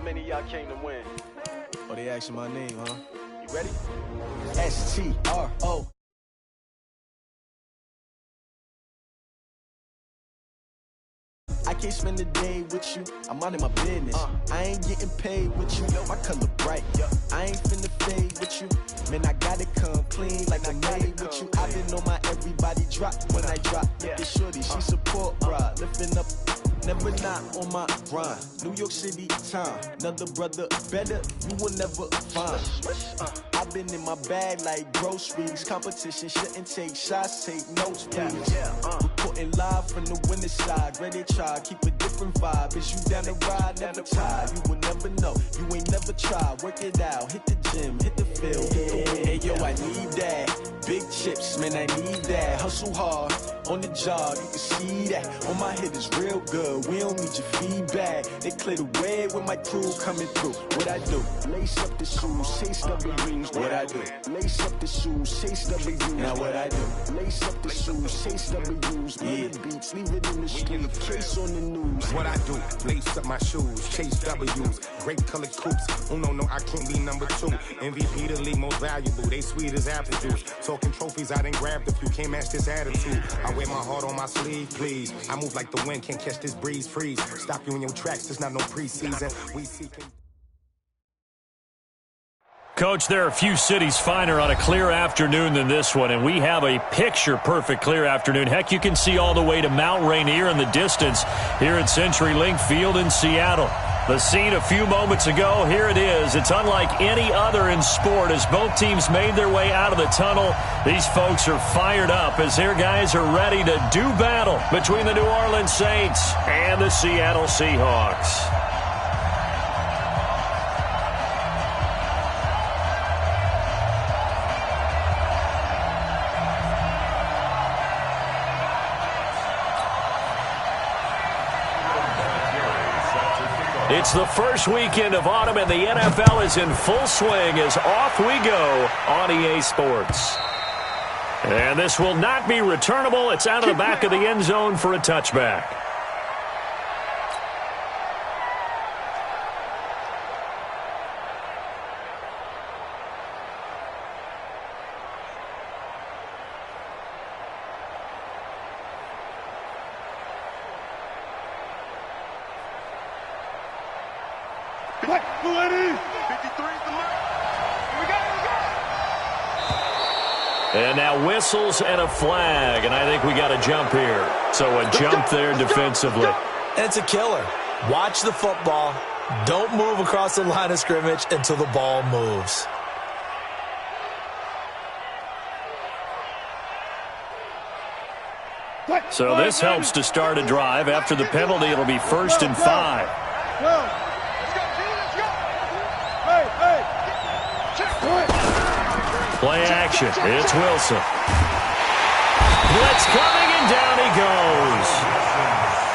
many of y'all came to win? Oh, they asking my name, huh? You ready? S-T-R-O. I can't spend the day with you, I'm out of my business. I ain't getting paid with you, my color bright. I ain't finna fade with you, man, I gotta come clean like I made with you. I been on my everybody drop when I drop. This shorty, she support ride, lifting up, never not on my grind. New York City time, another brother better, you will never find. I've been in my bag like groceries, competition shouldn't take shots, take notes, please. Reporting live from the winning side, ready to try, keep a different vibe. Is you down the ride, never tired, you will never know, you ain't never tried, work it out, hit the gym, hit the field. Hey yo, I need that, big chips, man, I need that, hustle hard, on the job, you can see that, on my head is real good, we don't need your feedback, they clear the way with my crew coming through. What I do, lace up the shoes, chase W's, what I do, lace up the shoes, chase W's, now what I do, lace up the shoes, chase W's, the beats, leave it in the street, case on the news. What I do, lace up my shoes, chase W's, great colored coops, oh no, I can't be number 2, MVP the league most valuable, they sweet as apple juice, talking trophies, I didn't grab the few, can't match this attitude, I wear my heart on my sleeve, please, I move like the wind, can't catch this breeze, freeze, stop you in your tracks, there's not no preseason, we seeking. Coach, there are a few cities finer on a clear afternoon than this one, and we have a picture-perfect clear afternoon. Heck, you can see all the way to Mount Rainier in the distance here at CenturyLink Field in Seattle. The scene a few moments ago, here it is. It's unlike any other in sport as both teams made their way out of the tunnel. These folks are fired up as their guys are ready to do battle between the New Orleans Saints and the Seattle Seahawks. It's the first weekend of autumn, and the NFL is in full swing as off we go on EA Sports. And this will not be returnable. It's out of the back of the end zone for a touchback. And now whistles and a flag, and I think we got a jump here. So a jump there defensively. And it's a killer. Watch the football. Don't move across the line of scrimmage until the ball moves. So this helps to start a drive. After the penalty, it'll be 1st and 5. Play action. It's Wilson. Blitz coming, and down he goes.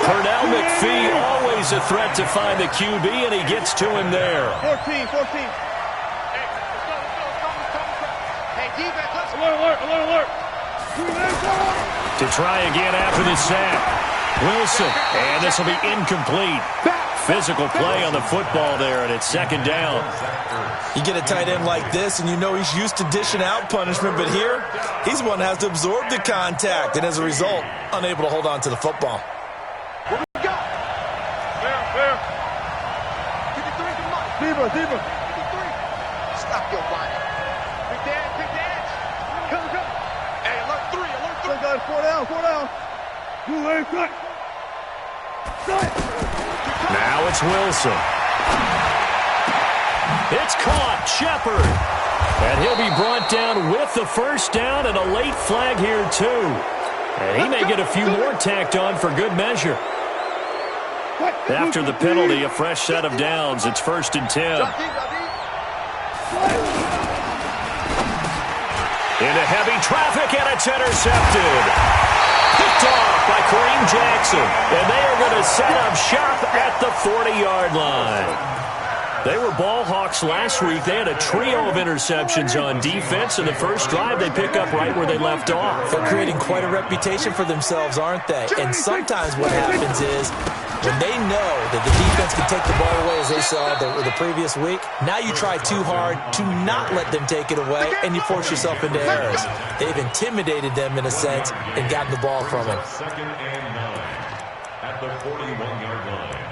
Pernell McPhee, always a threat to find the QB, and he gets to him there. 14. Hey, defense, alert. To try again after the sack. Wilson, and this will be incomplete. Physical play on the football there, and it's 2nd down. You get a tight end like this, and you know he's used to dishing out punishment, but here, he's the one that has to absorb the contact, and as a result, unable to hold on to the football. What we got? Fair. 53, Diva. 53. Stop your body. Big dance. Come. Hey, alert 3. Guys, 4 down. You ain't cut. Now it's Wilson. It's caught. Shepard. And he'll be brought down with the 1st down and a late flag here, too. And he may get a few more tacked on for good measure. After the penalty, a fresh set of downs. It's 1st and 10. Into heavy traffic, and it's intercepted. Picked off by Kareem Jackson. And they are going to set up shop at the 40-yard line. They were ball hawks last week. They had a trio of interceptions on defense. In the first drive, they pick up right where they left off. They're creating quite a reputation for themselves, aren't they? And sometimes what happens is When they know that the defense can take the ball away, as they saw the previous week, now you try too hard to not let them take it away, and you force yourself into errors. They've intimidated them, in a sense, and gotten the ball from them. Second and 9 at the 41-yard line.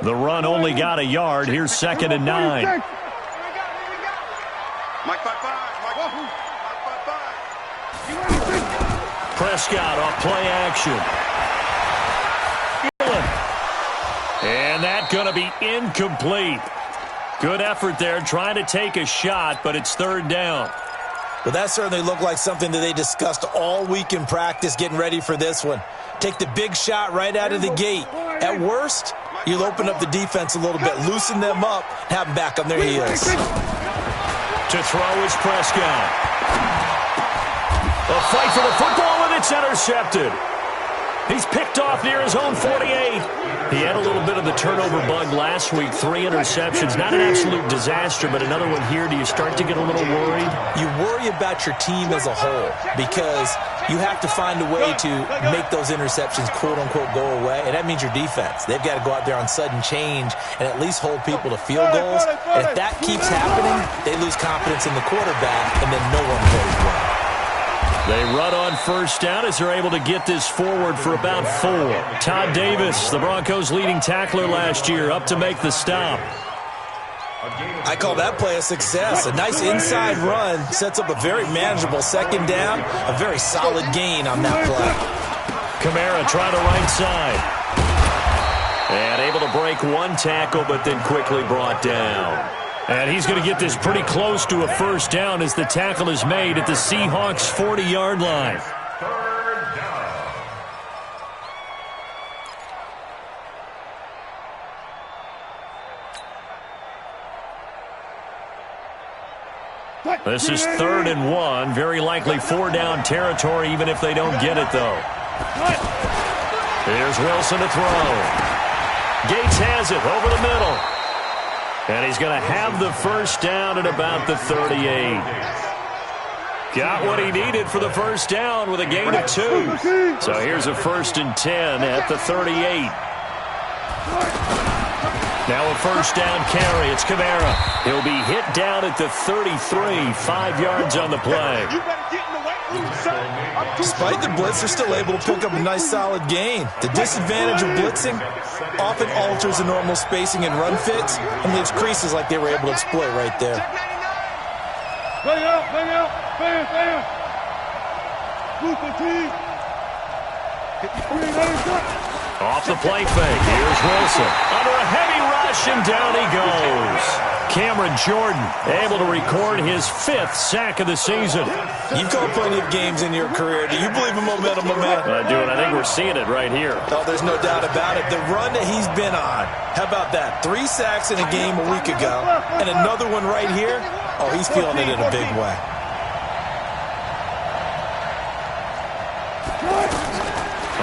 The run only got a yard. Here's second and 9. Mike 5-5. Mike 5-5. Prescott off play action. And that's going to be incomplete. Good effort there trying to take a shot, but it's third down. Well, that certainly looked like something that they discussed all week in practice getting ready for this one. Take the big shot right out of the gate. At worst, you'll open up the defense a little bit, loosen them up, have them back on their heels. To throw is Prescott. A fight for the football, and it's intercepted. He's picked off near his own 48. He had a little bit of the turnover bug last week. 3 interceptions. Not an absolute disaster, but another one here. Do you start to get a little worried? You worry about your team as a whole because you have to find a way to make those interceptions, quote-unquote, go away, and that means your defense. They've got to go out there on sudden change and at least hold people to field goals. And if that keeps happening, they lose confidence in the quarterback, and then no one plays well. They run on first down as they're able to get this forward for about 4. Todd Davis, the Broncos' leading tackler last year, up to make the stop. I call that play a success. A nice inside run sets up a very manageable second down, a very solid gain on that play. Kamara trying to right side. And able to break one tackle, but then quickly brought down. And he's going to get this pretty close to a first down as the tackle is made at the Seahawks' 40-yard line. Third down. This is 3rd and 1. Very likely 4-down territory, even if they don't get it, though. Here's Wilson to throw. Gates has it over the middle. And he's going to have the first down at about the 38. Got what he needed for the first down with a gain of 2. So here's a 1st and 10 at the 38. Now a first down carry. It's Kamara. He'll be hit down at the 33, 5 yards on the play. Despite the blitz, they're still able to pick up a nice solid gain. The disadvantage of blitzing often alters the normal spacing and run fits and leaves creases like they were able to exploit right there. Bang out, bam, bam. Off the play fake. Here's Wilson. Under a heavy rush, and down he goes. Cameron Jordan able to record his 5th sack of the season. You've called plenty of games in your career. Do you believe in momentum, my man? I do, and I think we're seeing it right here. Oh, there's no doubt about it. The run that he's been on. How about that? 3 sacks in a game a week ago, and another one right here. Oh, he's feeling it in a big way.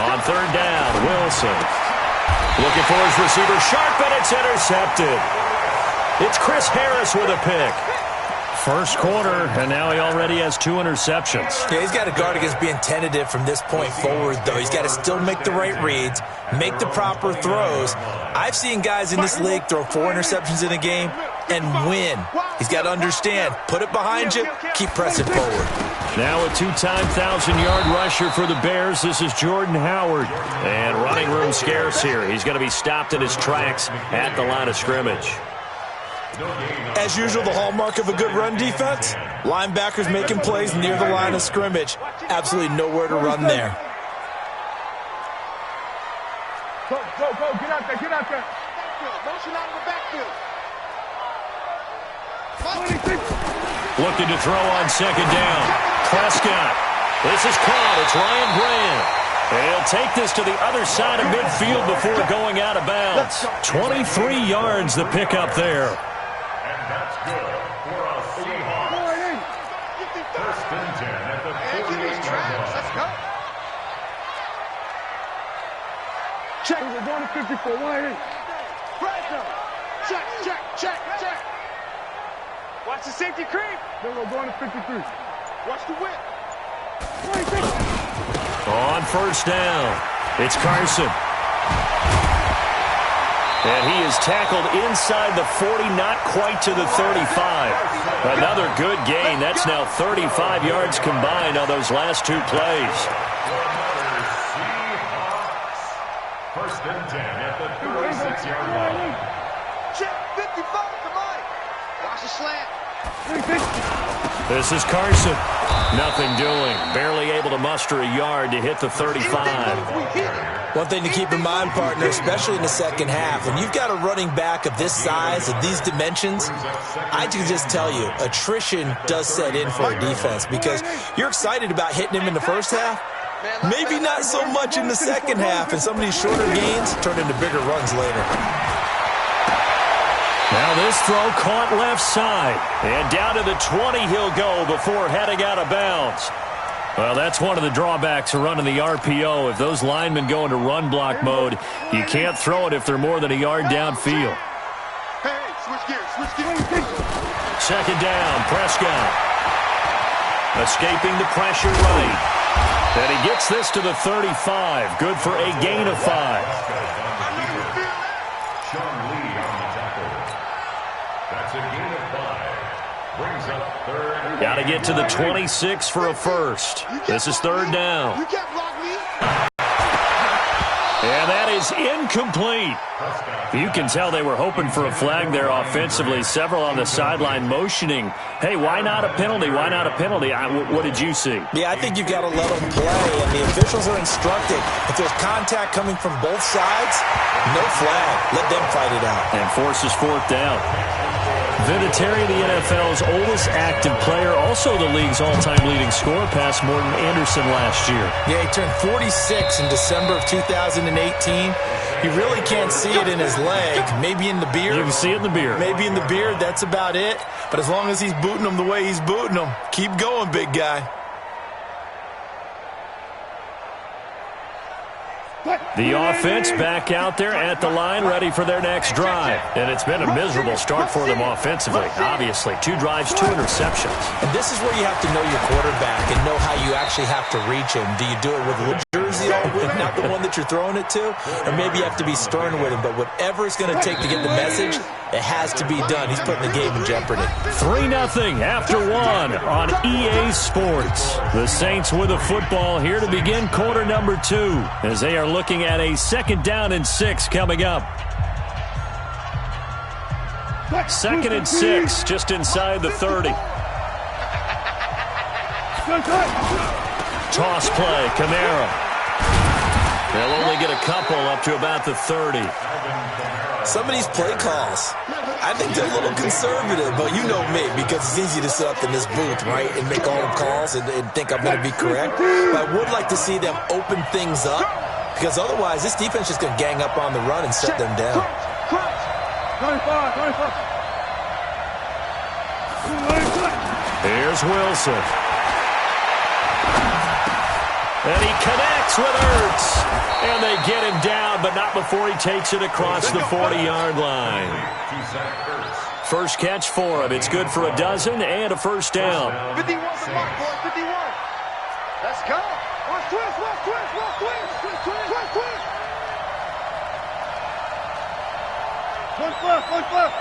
On 3rd down, Wilson. Looking for his receiver, sharp, and it's intercepted. It's Chris Harris with a pick. First quarter, and now he already has 2 interceptions. Yeah, he's got to guard against being tentative from this point forward, though. He's got to still make the right reads, make the proper throws. I've seen guys in this league throw 4 interceptions in a game and win. He's got to understand, put it behind you, keep pressing forward. Now a 2-time 1,000-yard rusher for the Bears. This is Jordan Howard. And running room scarce here. He's going to be stopped in his tracks at the line of scrimmage. As usual, the hallmark of a good run defense, linebackers making plays near the line of scrimmage. Absolutely nowhere to run there. Go, get out there. Motion out of the backfield. Looking to throw on 2nd down. Prescott. This is caught. It's Ryan Grant. And he'll take this to the other side of midfield before going out of bounds. 23 yards the pickup there. And that's good for a Seahawks. 1st and 10 at the 48-yard line. Let's go. Check. We're going to 54. 180. Check, check, check, check. Watch the safety creep. Then we're going to 53. Watch the whip. On first down, it's Carson. And he is tackled inside the 40, not quite to the 35. Another good gain. That's now 35 yards combined on those last two plays. First and 10 at the 36-yard line. Check 55 combined. Watch the slant. This is Carson. Nothing doing. Barely able to muster a yard to hit the 35. One thing to keep in mind, partner, especially in the second half, when you've got a running back of this size, of these dimensions, I can just tell you, attrition does set in for a defense because you're excited about hitting him in the first half. Maybe not so much in the second half, and some of these shorter gains turn into bigger runs later. Now this throw caught left side. And down to the 20 he'll go before heading out of bounds. Well, that's one of the drawbacks of running the RPO. If those linemen go into run block mode, you can't throw it if they're more than a yard downfield. Hey, switch gears, switch gears. Second down, Prescott. Escaping the pressure right. And he gets this to the 35. Good for a gain of 5. Sean Lee on the tackle. That's a gain of 5. Brings up third. Got to get to the 26 for a first. This is third down. You can't block me. And that is incomplete. You can tell they were hoping for a flag there offensively. Several on the sideline motioning, hey, why not a penalty? Why not a penalty? What did you see? Yeah, I think you've got to let them play, and the officials are instructed. If there's contact coming from both sides, no flag. Let them fight it out. And forces fourth down. Vinatieri, the NFL's oldest active player, also the league's all-time leading scorer, past Morton Anderson last year. Yeah, he turned 46 in December of 2018. He really can't see it in his leg. Maybe in the beard. You can see it in the beard. Maybe in the beard, that's about it. But as long as he's booting them the way he's booting them, keep going, big guy. The offense back out there at the line, ready for their next drive. And it's been a miserable start for them offensively. Obviously, 2 drives, 2 interceptions. And this is where you have to know your quarterback and know how you actually have to reach him. Do you do it with a little jersey on, not the one that you're throwing it to? Or maybe you have to be stern with him. But whatever it's going to take to get the message, it has to be done. He's putting the game in jeopardy. 3-0 after 1 on EA Sports. The Saints with a football here to begin quarter number 2 as they are looking at a 2nd down and 6 coming up. 2nd and 6 just inside the 30. Toss play, Kamara. They'll only get a couple up to about the 30. Some of these play calls, I think they're a little conservative, but you know me, because it's easy to sit up in this booth, right, and make all the calls and think I'm going to be correct. But I would like to see them open things up, because otherwise this defense is just going to gang up on the run and shut them down. 25. Here's Wilson. And he connects with Ertz. And they get him down, but not before he takes it across the 40-yard line. First catch for him. It's good for a dozen and a first down. 51 to block, boy. 51. Let's go. Watch twist. One flip.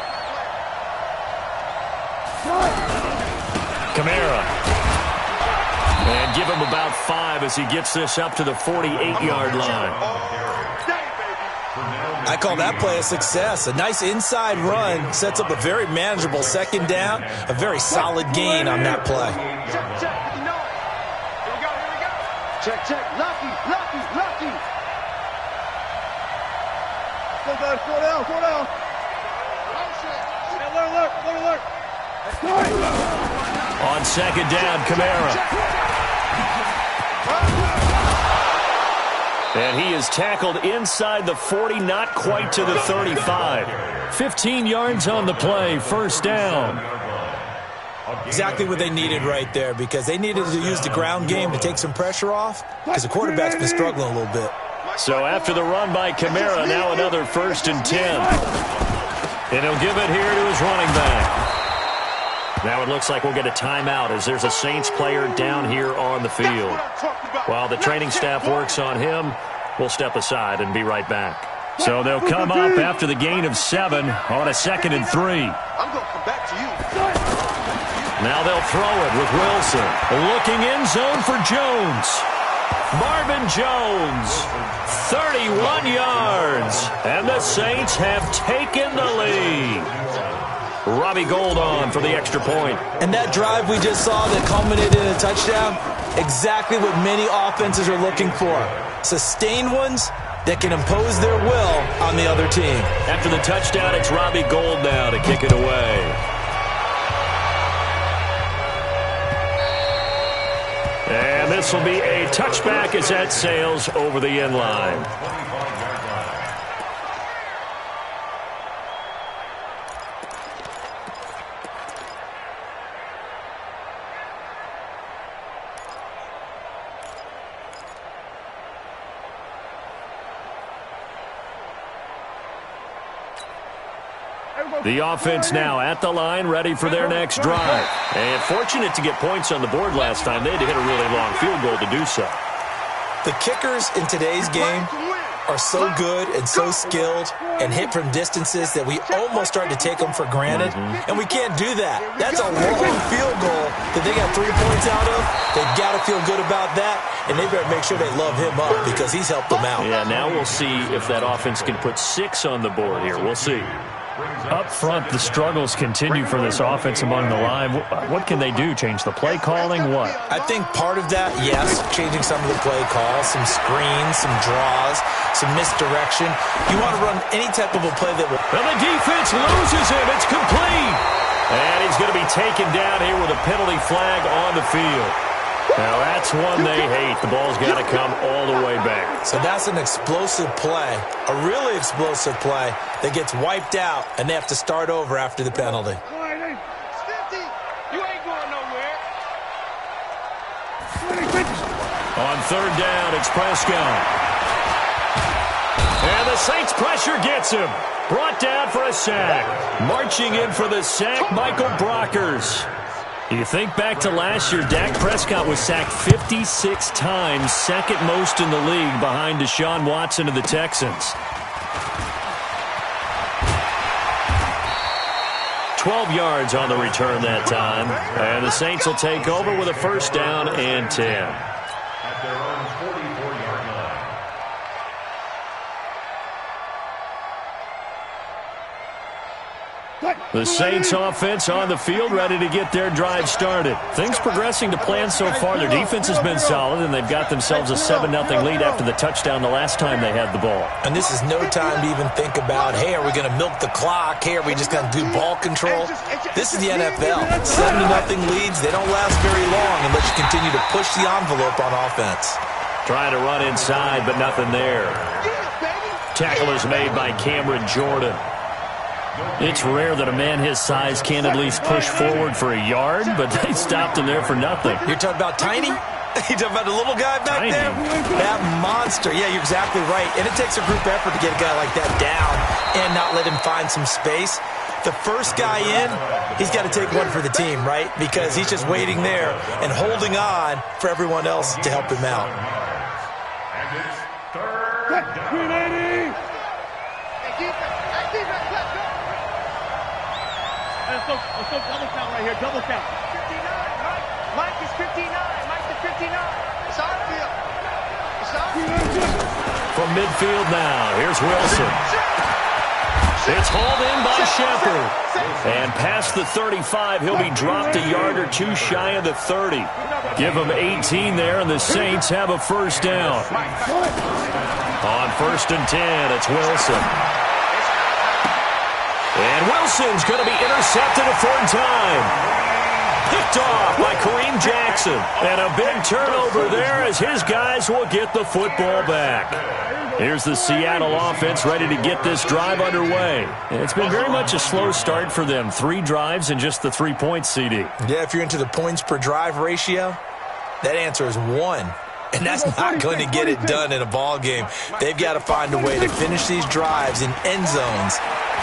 Kamara. And give him about 5 as he gets this up to the 48-yard line. I call that play a success. A nice inside run sets up a very manageable 2nd down. A very solid gain on that play. Check. Here we go. Check. Lucky. Go, 4 down. Alert. On 2nd down, Kamara. And he is tackled inside the 40, not quite to the 35. 15 yards on the play, first down. Exactly what they needed right there, because they needed to use the ground game to take some pressure off, because the quarterback's been struggling a little bit. So after the run by Kamara, now another 1st and 10. And he'll give it here to his running back. Now it looks like we'll get a timeout as there's a Saints player down here on the field. While the training staff works on him, we'll step aside and be right back. So they'll come up after the gain of 7 on a 2nd and 3. I'm going to come back to you. Now they'll throw it with Wilson. Looking end zone for Jones. Marvin Jones, 31 yards. And the Saints have taken the lead. Robbie Gould on for the extra point. And that drive we just saw that culminated in a touchdown, exactly what many offenses are looking for. Sustained ones that can impose their will on the other team. After the touchdown, it's Robbie Gould now to kick it away. And this will be a touchback as that sails over the end line. The offense now at the line, ready for their next drive. And fortunate to get points on the board last time. They had to hit a really long field goal to do so. The kickers in today's game are so good and so skilled and hit from distances that we almost start to take them for granted. And we can't do that. That's a long field goal that they got 3 points out of. They've got to feel good about that, and they better make sure they love him up because he's helped them out. Yeah, now we'll see if that offense can put 6 on the board here. We'll see. Up front, the struggles continue for this offense among the line. What can they do? Change the play calling? What? I think part of that, yes, changing some of the play calls, some screens, some draws, some misdirection. You want to run any type of a play that will... Well, the defense loses him. It's complete. And he's going to be taken down here with a penalty flag on the field. Now, that's one they hate. The ball's got to come all the way back. So that's an explosive play, a really explosive play that gets wiped out, and they have to start over after the penalty. You ain't going nowhere. On 3rd down, it's Prescott. And the Saints pressure gets him. Brought down for a sack. Marching in for the sack, Michael Brockers. You think back to last year, Dak Prescott was sacked 56 times, second most in the league behind Deshaun Watson of the Texans. 12 yards on the return that time. And the Saints will take over with a 1st down and 10. At their own 44-yard line. The Saints offense on the field, ready to get their drive started. Things progressing to plan so far. Their defense has been solid, and they've got themselves a 7-0 lead after the touchdown the last time they had the ball. And this is no time to even think about, hey, are we going to milk the clock? Hey, are we just going to do ball control? This is the NFL. 7-0 leads, they don't last very long unless you continue to push the envelope on offense. Trying to run inside, but nothing there. Tackle is made by Cameron Jordan. It's rare that a man his size can't at least push forward for a yard, but they stopped him there for nothing. You're talking about Tiny? You're talking about the little guy back Tiny. there? That monster. Yeah, you're exactly right. And it takes a group effort to get a guy like that down and not let him find some space. The first guy in, he's got to take one for the team, right? Because he's just waiting there and holding on for everyone else to help him out. And it's 3rd down. Let's go double count right here, double count. 59, Mike is 59, Mike's the 59. It's our field. It's our field. From midfield now, here's Wilson. It's hauled in by Shepard. And past the 35, he'll be dropped a yard or 2 shy of the 30. Give him 18 there, and the Saints have a 1st down. On 1st and 10, it's Wilson. And Wilson's going to be intercepted a 3rd time. Picked off by Kareem Jackson. And a big turnover there as his guys will get the football back. Here's the Seattle offense ready to get this drive underway. And it's been very much a slow start for them. 3 drives and just the 3 points, CD. Yeah, if you're into the points per drive ratio, that answer is 1. And that's not going to get it done in a ball game. They've got to find a way to finish these drives in end zones,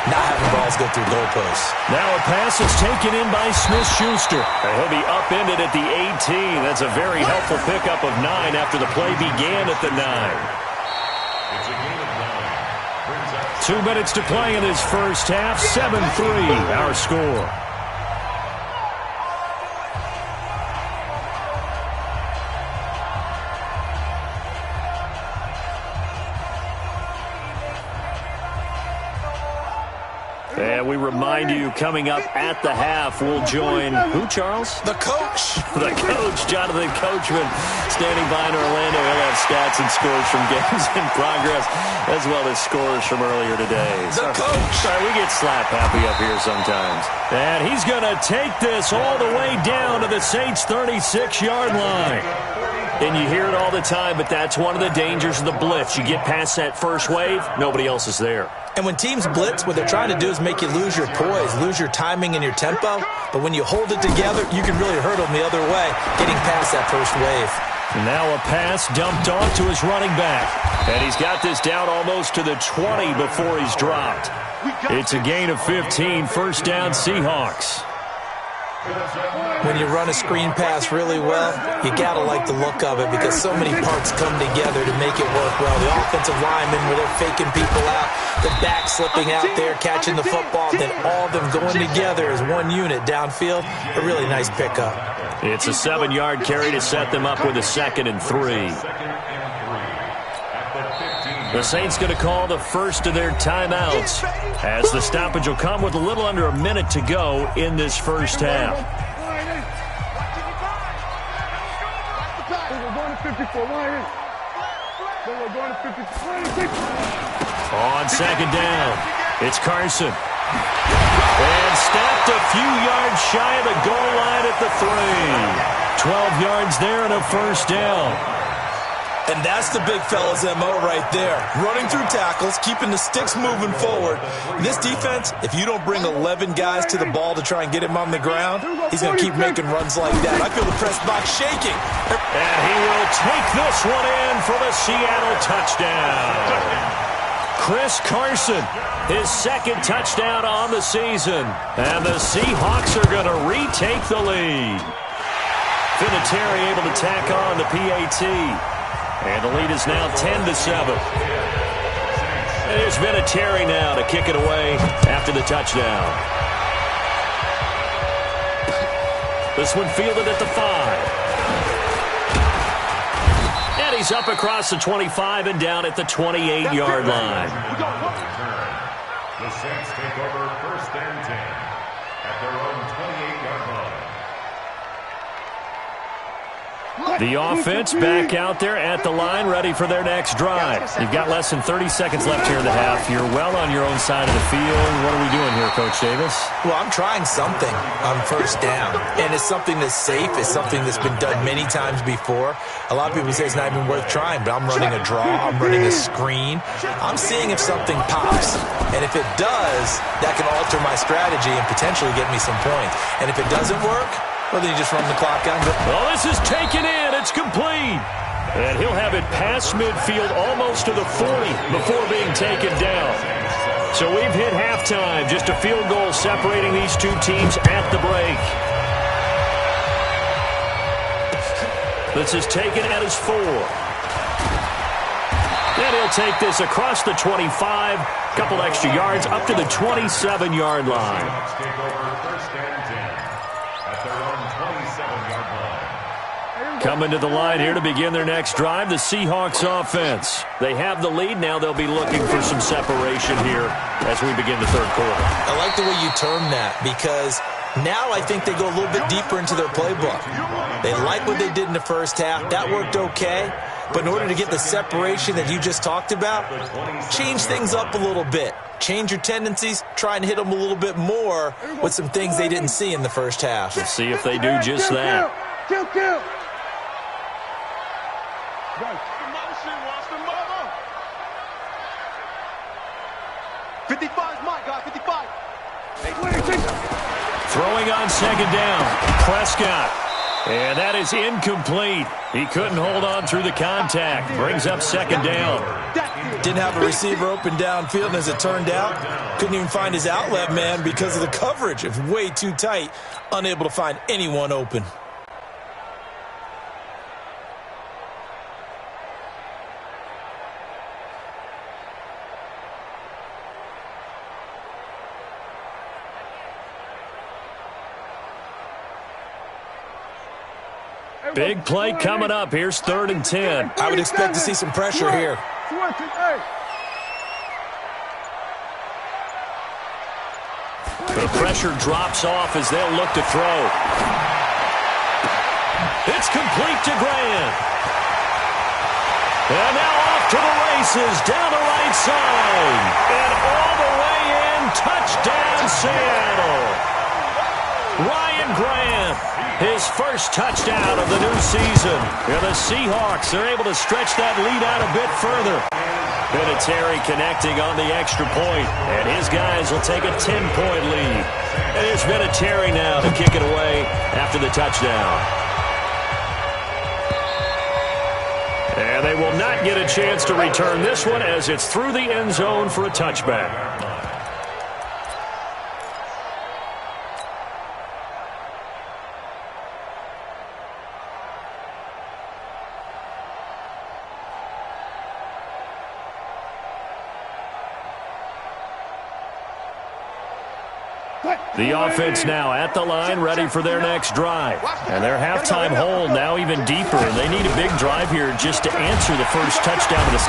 not having balls go through goalposts. Now a pass is taken in by Smith-Schuster. And he'll be upended at the 18. That's a very helpful pickup of 9 after the play began at the 9. It's a gain of 9. 2 minutes to play in this first half. 7-3 our score. And we remind you, coming up at the half, we'll join who, Charles? The coach. The coach, Jonathan Coachman, standing by in Orlando. He'll have stats and scores from games in progress, as well as scores from earlier today. The coach. Sorry, we get slap happy up here sometimes. And he's going to take this all the way down to the Saints' 36-yard line. And you hear it all the time, but that's one of the dangers of the blitz. You get past that first wave, nobody else is there. And when teams blitz, what they're trying to do is make you lose your poise, lose your timing and your tempo. But when you hold it together, you can really hurt them the other way, getting past that first wave. And now a pass dumped off to his running back. And he's got this down almost to the 20 before he's dropped. It's a gain of 15, first down Seahawks. When you run a screen pass really well, you got to like the look of it because so many parts come together to make it work well. The offensive linemen, where they're faking people out, the back slipping out there, catching the football, then all of them going together as one unit downfield. A really nice pickup. It's a 7-yard carry to set them up with a 2nd and 3. The Saints going to call the first of their timeouts as the stoppage will come with a little under a minute to go in this first half. On second down, it's Carson. And snapped a few yards shy of the goal line at the 3. 12 yards there and a first down. And that's the big fella's MO right there. Running through tackles, keeping the sticks moving forward. This defense, if you don't bring 11 guys to the ball to try and get him on the ground, he's going to keep making runs like that. I feel the press box shaking. And he will take this one in for the Seattle touchdown. Chris Carson, his 2nd touchdown on the season. And the Seahawks are going to retake the lead. Vinatieri able to tack on the PAT. And the lead is now 10-7. And here's Vinatieri now to kick it away after the touchdown. This one fielded at the 5. And he's up across the 25 and down at the 28-yard line. The Saints take over 1st and 10 at their own 28-yard line. The offense back out there at the line, ready for their next drive. You've got less than 30 seconds left here in the half. You're well on your own side of the field. What are we doing here, Coach Davis? Well, I'm trying something on first down. And it's something that's safe. It's something that's been done many times before. A lot of people say it's not even worth trying, but I'm running a draw. I'm running a screen. I'm seeing if something pops. And if it does, that can alter my strategy and potentially get me some points. And if it doesn't work, well, then you just run the clock out. Well, this is taken in. It's complete. And he'll have it past midfield almost to the 40 before being taken down. So we've hit halftime. Just a field goal separating these two teams at the break. This is taken at his 4. And he'll take this across the 25. Couple extra yards up to the 27-yard line. Coming to the line here to begin their next drive, the Seahawks offense. They have the lead. Now they'll be looking for some separation here as we begin the third quarter. I like the way you term that because now I think they go a little bit deeper into their playbook. They like what they did in the first half. That worked okay. But in order to get the separation that you just talked about, change things up a little bit. Change your tendencies. Try and hit them a little bit more with some things they didn't see in the first half. Let's see if they do just that. Kill. 55's my guy, 55. Throwing on second down. Prescott. And that is incomplete. He couldn't hold on through the contact. Brings up second down. Didn't have a receiver open downfield, and as it turned out, couldn't even find his outlet man because of the coverage. It's way too tight, unable to find anyone open. Big play coming up. Here's 3rd and 10. I would expect to see some pressure here. The pressure drops off as they'll look to throw. It's complete to Grant. And now off to the races, down the right side. And all the way in, touchdown Seattle. Ryan Grant, his first touchdown of the new season. And the Seahawks are able to stretch that lead out a bit further. Vinatieri connecting on the extra point, and his guys will take a 10-point lead. And it's Vinatieri now to kick it away after the touchdown. And they will not get a chance to return this one as it's through the end zone for a touchback. The offense now at the line, ready for their next drive. And their halftime hole now even deeper. And they need a big drive here just to answer the first touchdown. And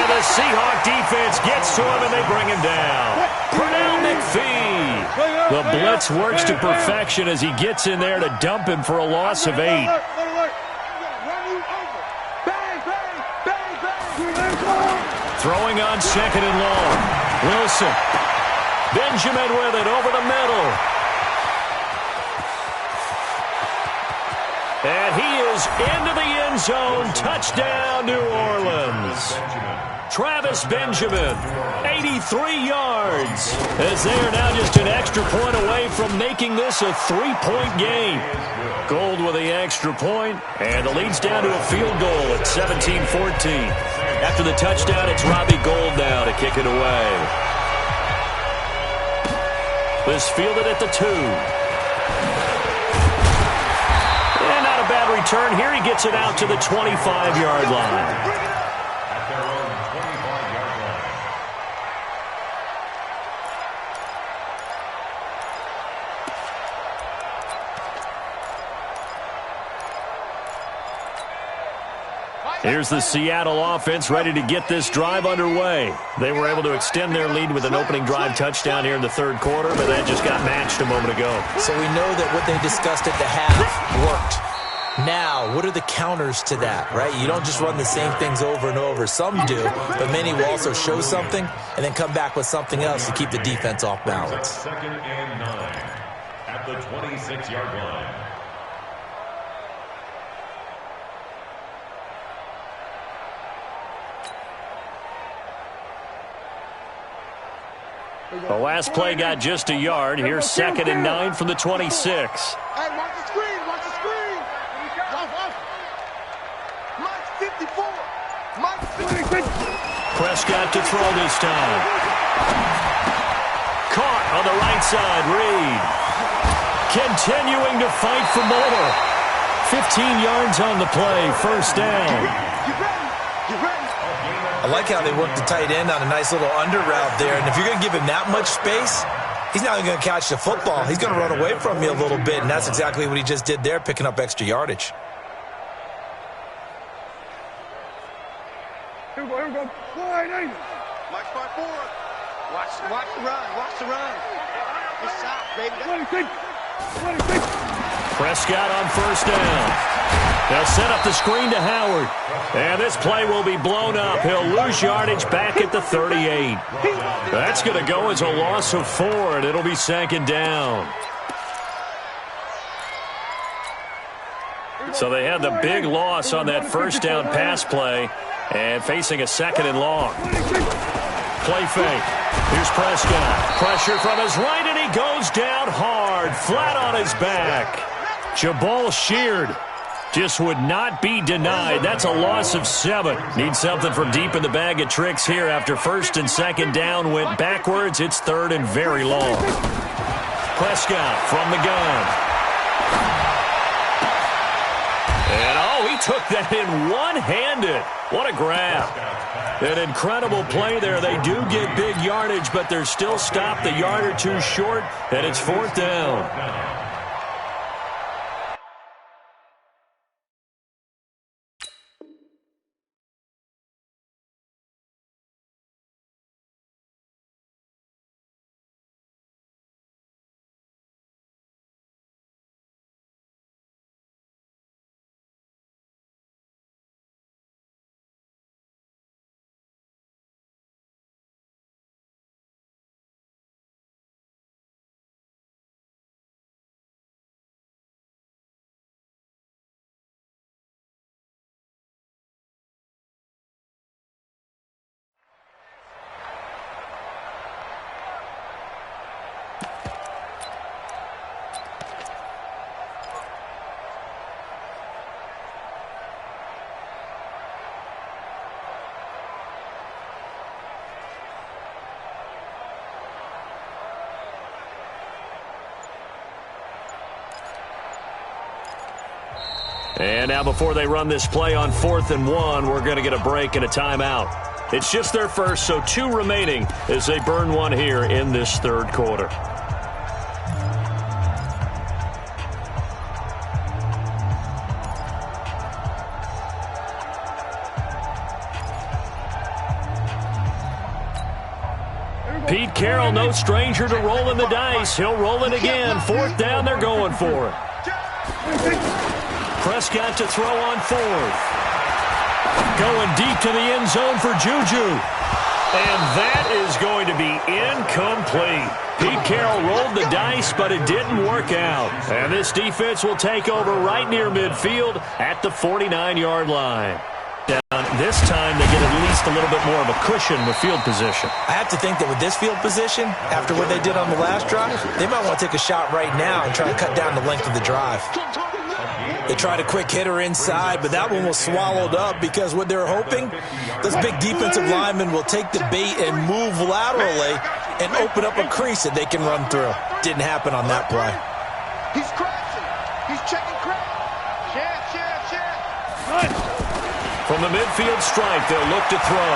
the Seahawk defense gets to him, and they bring him down. Pernell McPhee. The blitz works to perfection as he gets in there to dump him for a loss of 8. Throwing on 2nd and long. Wilson. Benjamin with it over the middle. And he is into the end zone. Touchdown, New Orleans. Travis Benjamin, 83 yards. As they are now just an extra point away from making this a 3-point game. Gold with the extra point, and the lead's down to a field goal at 17-14. After the touchdown, it's Robbie Gould now to kick it away. This fielded at the 2. And not a bad return here. He gets it out to the 25-yard line. At their own 25-yard line. Here's the Seattle offense ready to get this drive underway. They were able to extend their lead with an opening drive touchdown here in the 3rd quarter, but that just got matched a moment ago. So we know that what they discussed at the half worked. Now, what are the counters to that, right? You don't just run the same things over and over. Some do, but many will also show something and then come back with something else to keep the defense off balance. 2nd and 9 at the 26-yard line. The last play got just a yard. Here's 2nd and 9 from the 26. Hey, watch the screen, watch the screen. Mike 54. Mike 54. Prescott to throw this time. Caught on the right side, Reed. Continuing to fight for more. 15 yards on the play, first down. You ready? I like how they work the tight end on a nice little under route there. And if you're going to give him that much space, he's not even going to catch the football. He's going to run away from you a little bit, and that's exactly what he just did there, picking up extra yardage. Here we go. Wide angle. Mike 54. Watch the run. Good shot, baby. 26. Prescott on first down. They'll set up the screen to Howard. And this play will be blown up. He'll lose yardage back at the 38. That's going to go as a loss of 4, and it'll be 2nd down. So they had the big loss on that first down pass play and facing a 2nd and long. Play fake. Here's Prescott. Pressure from his right, and he goes down hard, flat on his back. Jabal sheared. Just would not be denied. That's a loss of 7. Need something from deep in the bag of tricks here after first and second down went backwards. It's third and very long. Prescott from the gun. And, he took that in one-handed. What a grab. An incredible play there. They do get big yardage, but they're still stopped a yard or two short, and it's fourth down. And now before they run this play on 4th and 1, we're going to get a break and a timeout. It's just their first, so 2 remaining as they burn one here in this third quarter. Pete Carroll, no stranger to rolling the dice. He'll roll it again. 4th down, they're going for it. Prescott to throw on 4th. Going deep to the end zone for Juju. And that is going to be incomplete. Pete Carroll rolled the dice, but it didn't work out. And this defense will take over right near midfield at the 49-yard line. This time they get at least a little bit more of a cushion with field position. I have to think that with this field position, after what they did on the last drive, they might want to take a shot right now and try to cut down the length of the drive. They tried a quick hitter inside, but that one was swallowed up because what they're hoping, those big defensive linemen will take the bait and move laterally and open up a crease that they can run through. Didn't happen on that play. He's crashing. He's checking crowd. From the midfield stripe, they'll look to throw.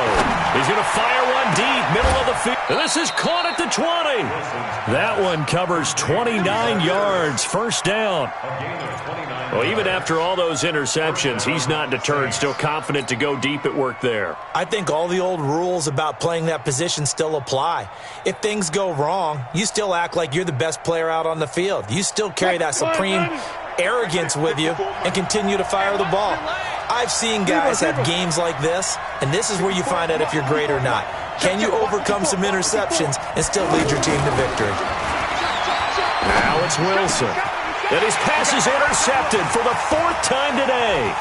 He's going to fire one deep, middle of the field. And this is caught at the 20. That one covers 29 yards, first down. Well, even after all those interceptions, he's not deterred, still confident to go deep at work there. I think all the old rules about playing that position still apply. If things go wrong, you still act like you're the best player out on the field. You still carry that supreme arrogance with you and continue to fire the ball. I've seen guys have games like this, and this is where you find out if you're great or not. Can you overcome some interceptions and still lead your team to victory? Now it's Wilson. And his pass is intercepted for the 4th time today.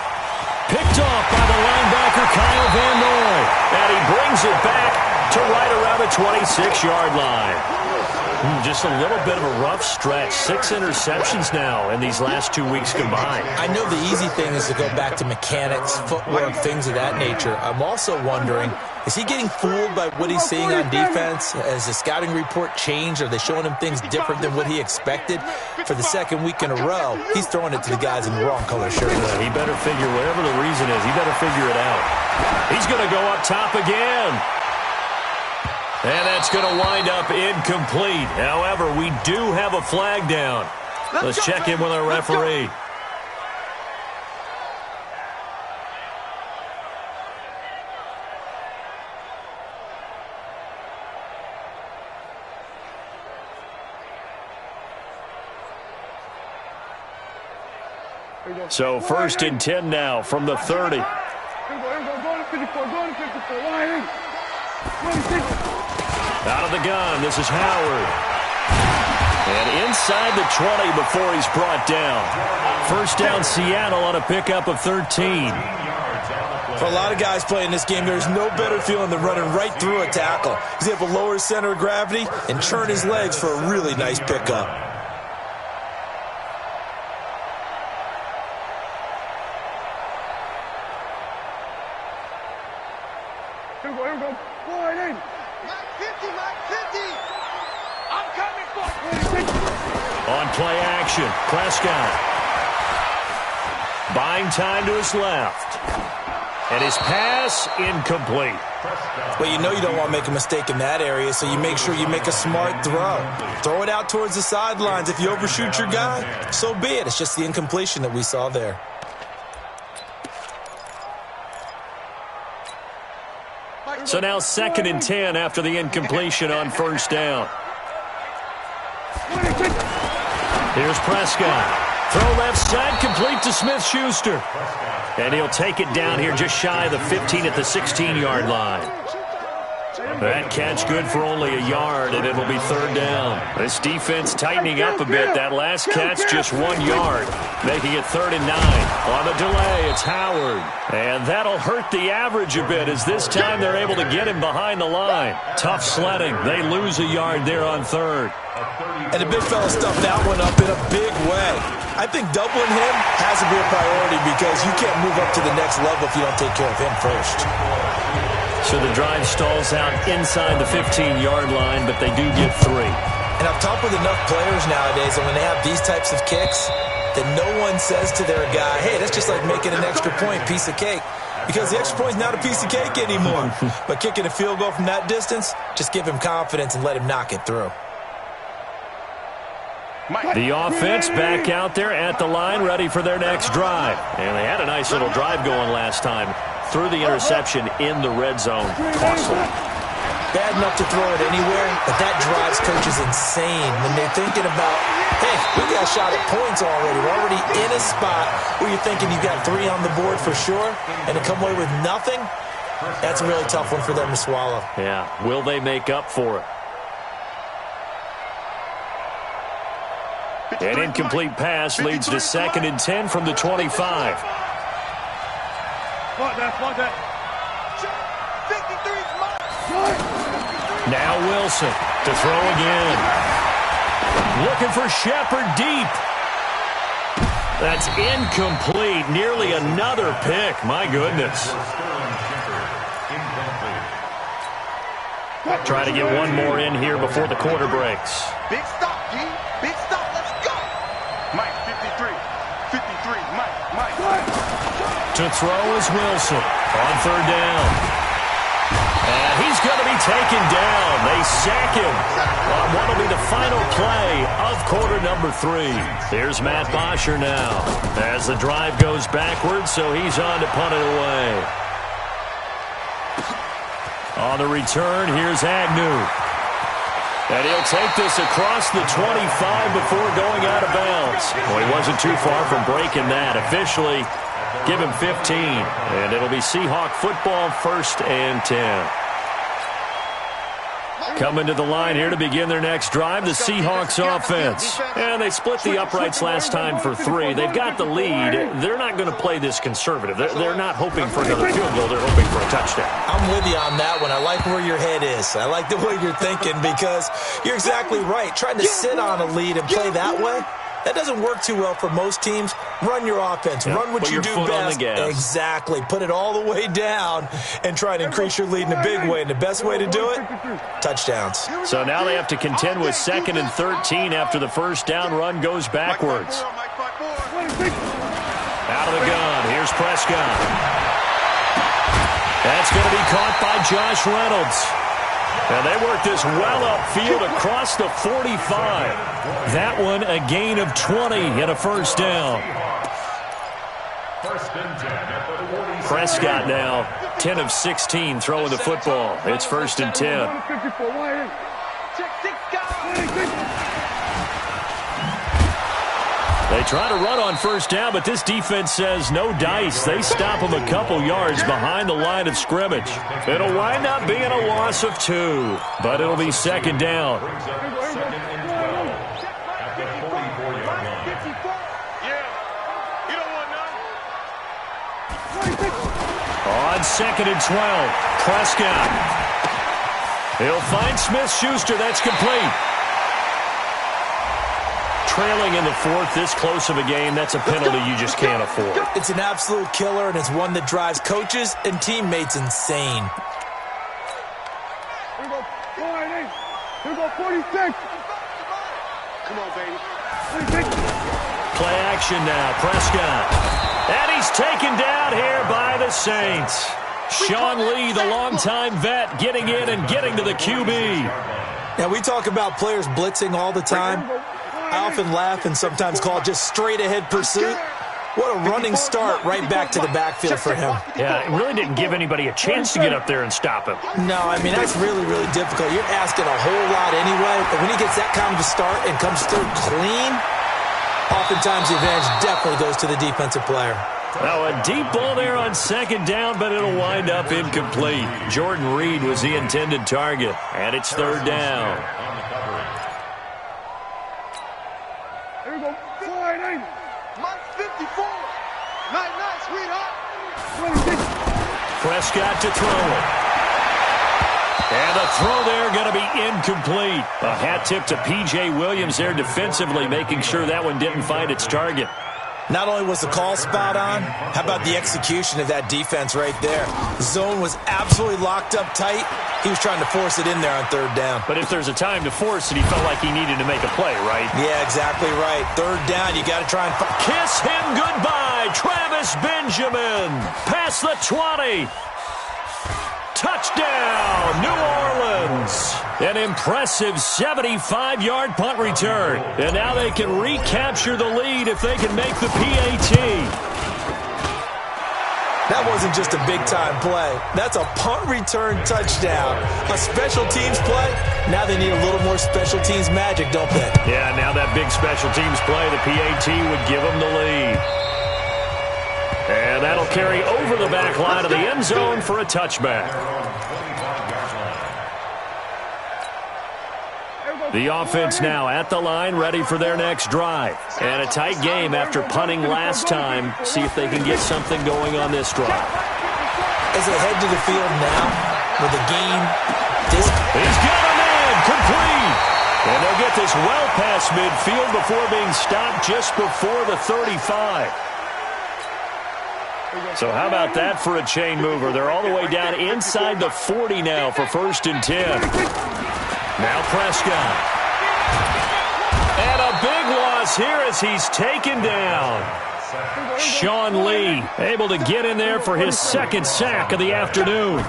Picked off by the linebacker, Kyle Van Noy. And he brings it back to right around the 26-yard line. Just a little bit of a rough stretch. 6 interceptions now in these last 2 weeks combined. I know the easy thing is to go back to mechanics, footwork, things of that nature. I'm also wondering, is he getting fooled by what he's seeing on defense? Has the scouting report changed? Are they showing him things different than what he expected? For the 2nd week in a row, he's throwing it to the guys in the wrong color shirts. Yeah, he better figure, whatever the reason is, he better figure it out. He's going to go up top again. And that's going to wind up incomplete. However, we do have a flag down. Let's check in with our referee. So 1st and 10 now from the 30. Out of the gun, this is Howard. And inside the 20 before he's brought down. First down, Seattle on a pickup of 13. For a lot of guys playing this game, there's no better feeling than running right through a tackle. He's able to lower his center of gravity and turn his legs for a really nice pickup. I'm coming for you. On play action, Prescott. Buying time to his left. And his pass incomplete. Well, you know you don't want to make a mistake in that area, so you make sure you make a smart throw. Throw it out towards the sidelines. If you overshoot your guy, so be it. It's just the incompletion that we saw there. So now 2nd and 10 after the incompletion on first down. Here's Prescott. Throw left side, complete to Smith-Schuster. And he'll take it down here just shy of the 15 at the 16-yard line. That catch good for only a yard, and it'll be 3rd down. This defense tightening up a bit. That last catch just 1 yard, making it 3rd and 9. On the delay, it's Howard. And that'll hurt the average a bit, as this time they're able to get him behind the line. Tough sledding. They lose a yard there on 3rd. And the big fella stuffed that one up in a big way. I think doubling him has to be a priority because you can't move up to the next level if you don't take care of him first. So the drive stalls out inside the 15-yard line, but they do get 3. And I've talked with enough players nowadays, and when they have these types of kicks, that no one says to their guy, hey, that's just like making an extra point, piece of cake. Because the extra point is not a piece of cake anymore. But kicking a field goal from that distance, just give him confidence and let him knock it through. The offense back out there at the line, ready for their next drive. And they had a nice little drive going last time. Threw the interception in the red zone. Costly. Bad enough to throw it anywhere, but that drives coaches insane when they're thinking about, hey, we got a shot at points already. We're already in a spot where you're thinking you got 3 on the board for sure, and to come away with nothing, that's a really tough one for them to swallow. Yeah, will they make up for it? An incomplete pass leads to 2nd and 10 from the 25. Now Wilson to throw again. Looking for Shepard deep. That's incomplete. Nearly another pick. My goodness. Try to get one more in here before the quarter breaks. Big stop, G. Big stop. Let's go. Mike, 53. 53. Mike. To throw is Wilson on 3rd down. And he's going to be taken down. They sack him on what will be the final play of quarter number 3. Here's Matt Bosher now as the drive goes backwards, so he's on to punt it away. On the return, here's Agnew. And he'll take this across the 25 before going out of bounds. Well, he wasn't too far from breaking that. Officially, give him 15. And it'll be Seahawk football, 1st and 10. Coming to the line here to begin their next drive, the Seahawks offense. And they split the uprights last time for 3. They've got the lead. They're not going to play this conservative. They're not hoping for another field goal. They're hoping for a touchdown. I'm with you on that one. I like where your head is. I like the way you're thinking because you're exactly right. Trying to sit on a lead and play that way, that doesn't work too well for most teams. Run your offense. Yep. Run what Put you your do foot best. on the gas. Exactly. Put it all the way down and try and increase your lead in a big way. And the best way to do it, touchdowns. So now they have to contend with 2nd and 13 after the first down run goes backwards. Out of the gun. Here's Prescott. That's going to be caught by Josh Reynolds. And they work this well upfield across the 45. That one a gain of 20 and a first down. Prescott now 10 of 16 throwing the football. It's 1st and 10. They try to run on first down, but this defense says no dice. They stop them a couple yards behind the line of scrimmage. It'll wind up being a loss of 2, but it'll be 2nd down. On 2nd and 12, Prescott. He'll find Smith-Schuster. That's complete. Trailing in the 4th, this close of a game, that's a penalty you just can't afford. It's an absolute killer, and it's one that drives coaches and teammates insane. Here we go. 4-8. Here we go. 46. Come on, baby. 46. Play action now. Prescott. And he's taken down here by the Saints. Sean Lee, the longtime vet, getting in and getting to the QB. Now, we talk about players blitzing all the time. I often laugh and sometimes call it just straight-ahead pursuit. What a running start right back to the backfield for him. Yeah, it really didn't give anybody a chance to get up there and stop him. No, I mean, that's really, really difficult. You're asking a whole lot anyway, but when he gets that kind of a start and comes through clean, oftentimes the advantage definitely goes to the defensive player. Now, a deep ball there on second down, but it'll wind up incomplete. Jordan Reed was the intended target, and it's third down. Here we go. 4-8. Mike 54. Night, sweetheart. 26. Prescott to throw it. And the throw there going to be incomplete. A hat tip to P.J. Williams there defensively, making sure that one didn't find its target. Not only was the call spot on, how about the execution of that defense right there? The zone was absolutely locked up tight. He was trying to force it in there on third down. But if there's a time to force it, he felt like he needed to make a play, right? Yeah, exactly right. Third down, you got to try and... Kiss him goodbye, Travis Benjamin. Past the 20. Touchdown, New Orleans. An impressive 75-yard punt return. And now they can recapture the lead if they can make the PAT. That wasn't just a big-time play. That's a punt return touchdown. A special teams play, now they need a little more special teams magic, don't they? Yeah, now that big special teams play, the PAT would give them the lead. And that'll carry over the back line of the end zone for a touchback. The offense now at the line, ready for their next drive. And a tight game after punting last time. See if they can get something going on this drive. As they head to the field now, with the game... He's got a man, complete. And they'll get this well past midfield before being stopped just before the 35. So how about that for a chain mover? They're all the way down inside the 40 now for 1st and 10. Now Prescott. And a big loss here as he's taken down. Sean Lee able to get in there for his second sack of the afternoon.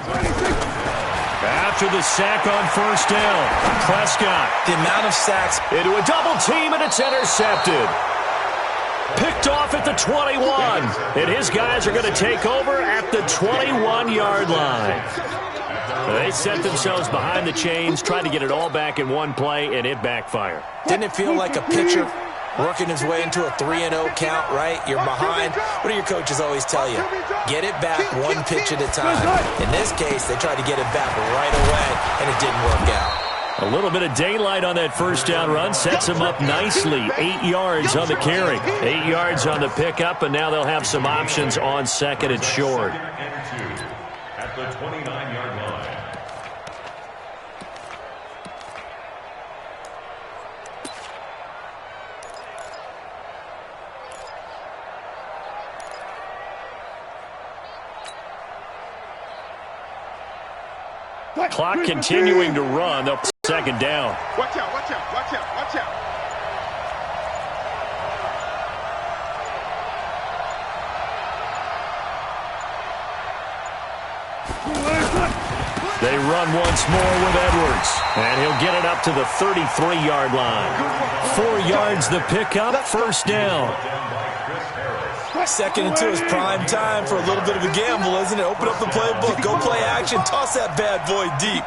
After the sack on 1st down, Prescott. The amount of sacks. Into a double team, and it's intercepted. Picked off at the 21. And his guys are going to take over at the 21-yard line. They set themselves behind the chains, tried to get it all back in one play, and it backfired. Didn't it feel like a pitcher working his way into a 3-0 count, right? You're behind. What do your coaches always tell you? Get it back one pitch at a time. In this case, they tried to get it back right away, and it didn't work out. A little bit of daylight on that 1st down run sets them up nicely. 8 yards on the carry, 8 yards on the pickup, and now they'll have some options on 2nd and short. At the 29-yard line. Clock continuing to run. They'll 2nd down. Watch out, watch out, watch out, watch out. They run once more with Edwards. And he'll get it up to the 33-yard line. 4 yards the pickup, 1st down. 2nd and 2 is prime time for a little bit of a gamble, isn't it? Open up the playbook, go play action, toss that bad boy deep.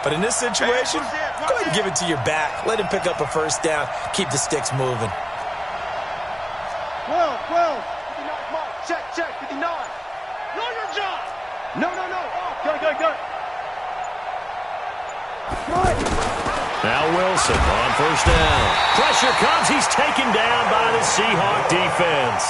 But in this situation, go ahead and give it to your back. Let him pick up a 1st down. Keep the sticks moving. 12, 59, check, 59. Know your job. No. Good. Now Wilson on 1st down. Pressure comes. He's taken down by the Seahawk defense.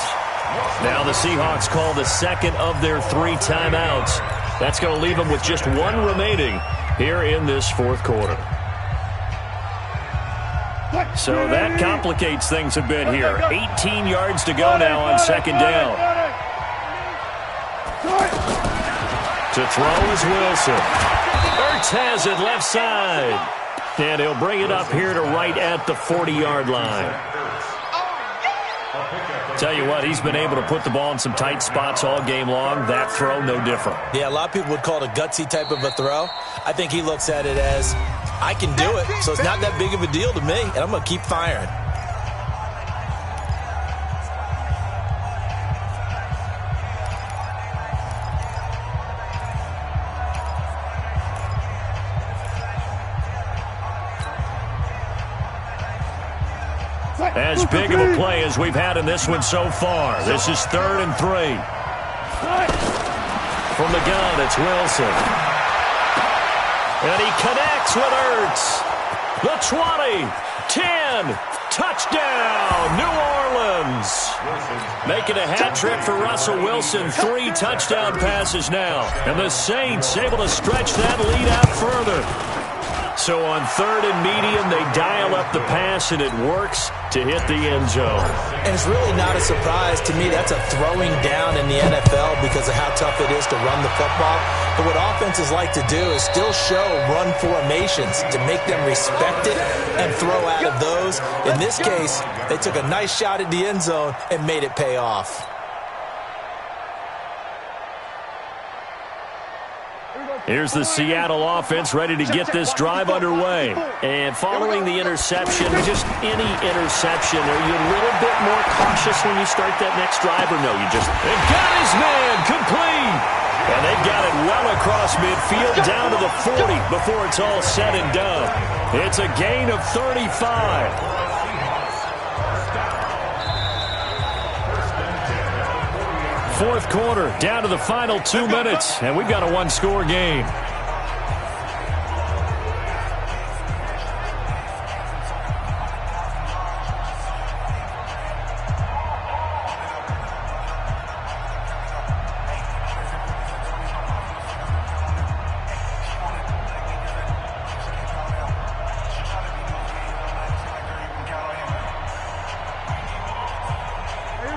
Now the Seahawks call the 2nd of their 3 timeouts. That's going to leave them with just 1 remaining here in this 4th quarter. So that complicates things a bit here. 18 yards to go now on 2nd down. To throw is Wilson. They're Hurts has it left side. And he'll bring it up here to right at the 40-yard line. Tell you what, he's been able to put the ball in some tight spots all game long. That throw, no different. Yeah, a lot of people would call it a gutsy type of a throw. I think he looks at it as, I can do it, so it's not that big of a deal to me, and I'm going to keep firing. As big of a play as we've had in this one so far. This is 3rd and 3. From the gun, it's Wilson. And he connects with Hurts. The 20, 10, touchdown, New Orleans. Making a hat trick for Russell Wilson. 3 touchdown passes now. And the Saints able to stretch that lead out further. So on 3rd and medium, they dial up the pass, and it works to hit the end zone. And it's really not a surprise to me. That's a throwing down in the NFL because of how tough it is to run the football. But what offenses like to do is still show run formations to make them respect it and throw out of those. In this case, they took a nice shot at the end zone and made it pay off. Here's the Seattle offense ready to get this drive underway. And following the interception, just any interception, are you a little bit more cautious when you start that next drive, or no? They've got his man complete. And they've got it well across midfield down to the 40 before it's all said and done. It's a gain of 35. Fourth quarter, down to the final 2 minutes, and we've got a one-score game.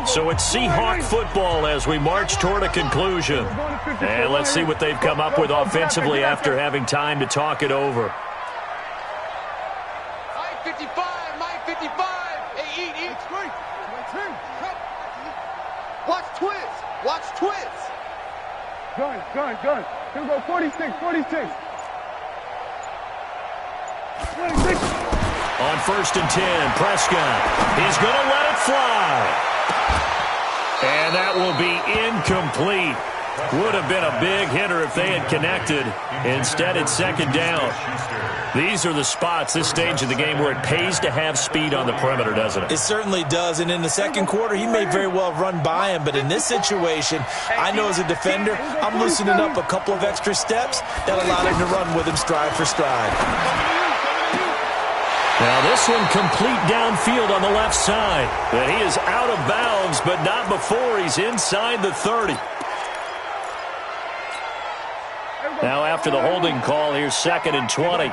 So it's Seahawk football as we march toward a conclusion. And let's see what they've come up with offensively after having time to talk it over. Mike 55, Mike 55. Hey, eat. Watch twist. Watch twist. Gun. Here we go, 46. 26. On 1st and 10, Prescott. He's going to let it fly. And that will be incomplete. Would have been a big hitter if they had connected. Instead, it's 2nd down. These are the spots, this stage of the game, where it pays to have speed on the perimeter, doesn't it? It certainly does. And in the second quarter, he may very well run by him. But in this situation, I know as a defender, I'm loosening up a couple of extra steps that allowed him to run with him stride for stride. Now this one complete downfield on the left side. And he is out of bounds, but not before he's inside the 30. Now after the holding call, here's 2nd and 20.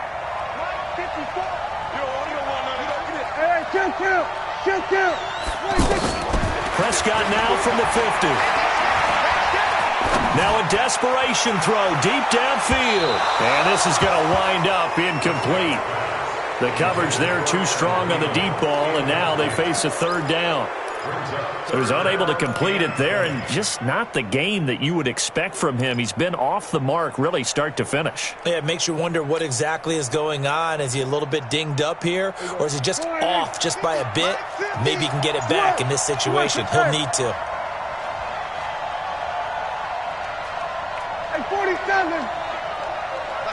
Prescott now from the 50. Now a desperation throw deep downfield. And this is going to wind up incomplete. The coverage there too strong on the deep ball, and now they face a 3rd down. So he's unable to complete it there, and just not the game that you would expect from him. He's been off the mark really start to finish. Yeah, it makes you wonder what exactly is going on. Is he a little bit dinged up here, or is he just off just by a bit? Maybe he can get it back in this situation. He'll need to. Hey, 47.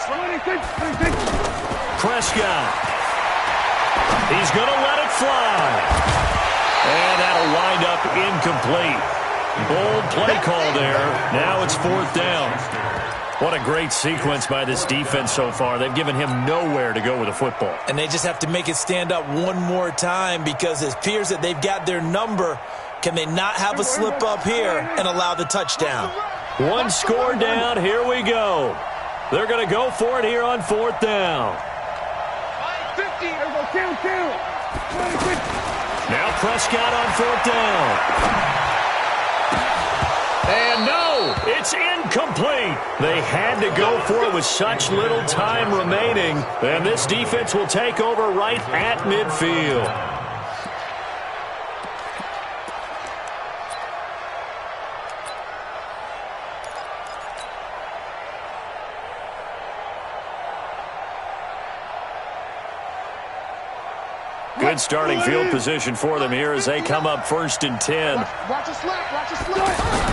26. Prescott. He's going to let it fly. And that'll wind up incomplete. Bold play call there. Now it's 4th down. What a great sequence by this defense so far. They've given him nowhere to go with the football. And they just have to make it stand up one more time because it appears that they've got their number. Can they not have a slip up here and allow the touchdown? One score down. Here we go. They're going to go for it here on 4th down. Now Prescott on 4th down. And no, it's incomplete. They had to go for it with such little time remaining. And this defense will take over right at midfield. Good starting field position for them here as they come up 1st and 10. Watch a slap, watch a slap.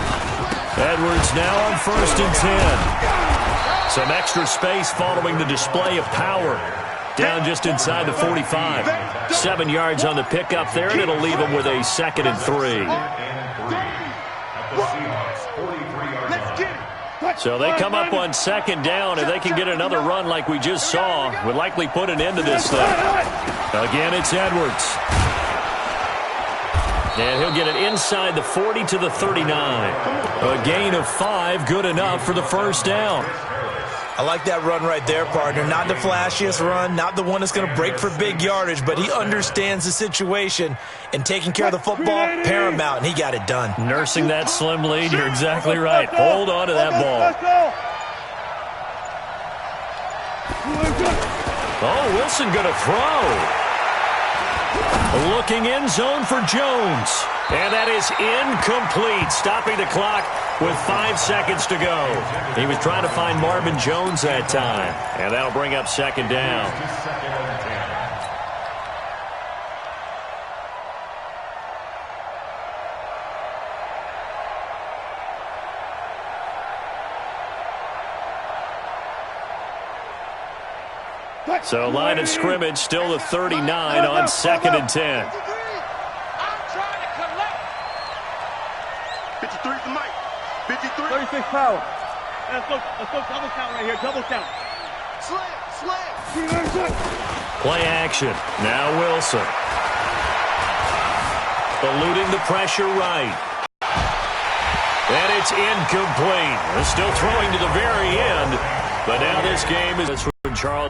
Edwards now on 1st and 10. Some extra space following the display of power. Down just inside the 45. 7 yards on the pickup there, and it'll leave them with a 2nd and 3. So they come up on 2nd down, and they can get another run like we just saw. Would likely put an end to this thing. Again, it's Edwards. And he'll get it inside the 40 to the 39. A gain of 5, good enough for the 1st down. I like that run right there, partner. Not the flashiest run, not the one that's going to break for big yardage, but he understands the situation, and taking care of the football, paramount, and he got it done. Nursing that slim lead, you're exactly right. Hold on to that ball. Oh, Wilson going to throw. Looking end zone for Jones. And that is incomplete, stopping the clock with 5 seconds to go. He was trying to find Marvin Jones that time. And that'll bring up 2nd down. So line of scrimmage still the 39 on 2nd and 10. I'm trying to collect. 53 for Mike. 53. 36 power. Let's go double count right here. Double count. Slam. Play action. Now Wilson. Eluding the pressure right. And it's incomplete. They're still throwing to the very end. But now this game is from Charles.